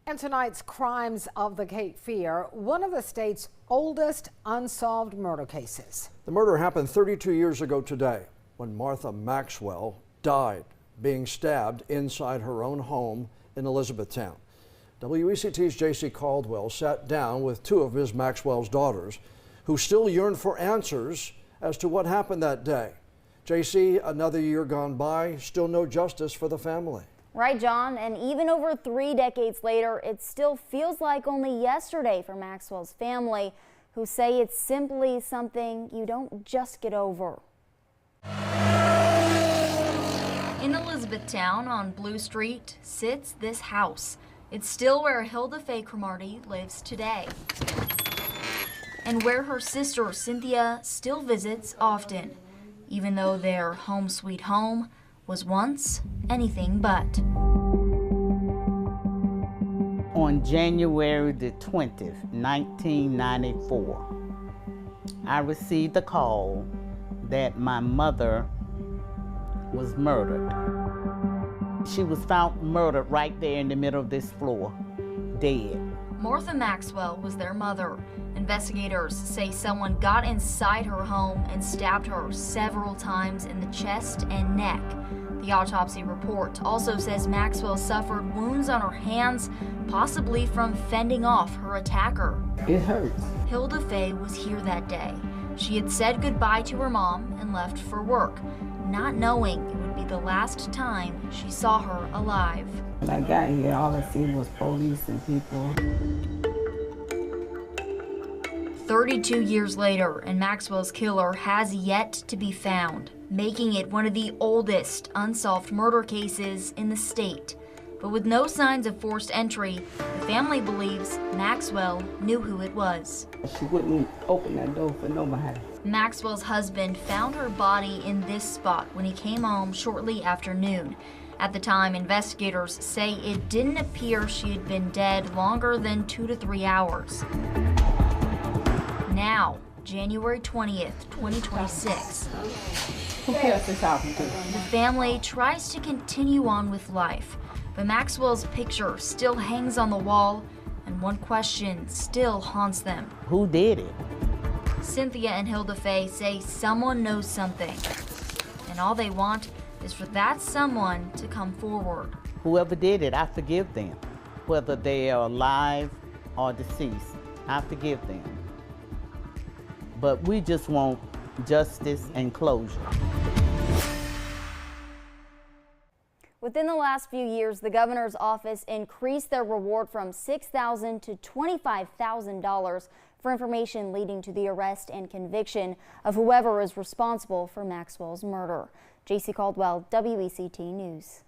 And tonight's Crimes of the Cape Fear, one of the state's oldest unsolved murder cases. The murder happened 32 years ago today when Martha Maxwell died being stabbed inside her own home in Elizabethtown. WECT's J.C. Caldwell sat down with two of Ms. Maxwell's daughters who still yearn for answers as to what happened that day. J.C., another year gone by, still no justice for the family. Right, John, and even over 3 decades later, it still feels like only yesterday for Maxwell's family, who say it's simply something you don't just get over. In Elizabethtown on Blue Street sits this house. It's still where Hilda Faye Cromartie lives today, and where her sister Cynthia still visits often, even though their home sweet home was once anything but. On January the 20th, 1994, I received a call that my mother was murdered. She was found murdered right there in the middle of this floor, dead. Martha Maxwell was their mother. Investigators say someone got inside her home and stabbed her several times in the chest and neck. The autopsy report also says Maxwell suffered wounds on her hands, possibly from fending off her attacker. It hurts. Hilda Faye was here that day. She had said goodbye to her mom and left for work, not knowing it would be the last time she saw her alive. When I got here, all I seen was police and people. 32 years later, and Maxwell's killer has yet to be found, making it one of the oldest unsolved murder cases in the state. But with no signs of forced entry, the family believes Maxwell knew who it was. She wouldn't open that door for nobody. Maxwell's husband found her body in this spot when he came home shortly after noon. At the time, investigators say it didn't appear she had been dead longer than 2 to 3 hours. Now, January 20th, 2026. Who cares this happened to? The family tries to continue on with life, but Maxwell's picture still hangs on the wall, and one question still haunts them. Who did it? Cynthia and Hilda Faye say someone knows something, and all they want is for that someone to come forward. Whoever did it, I forgive them. Whether they are alive or deceased, I forgive them. But we just want justice and closure. Within the last few years, the governor's office increased their reward from $6,000 to $25,000 for information leading to the arrest and conviction of whoever is responsible for Maxwell's murder. J.C. Caldwell, WECT News.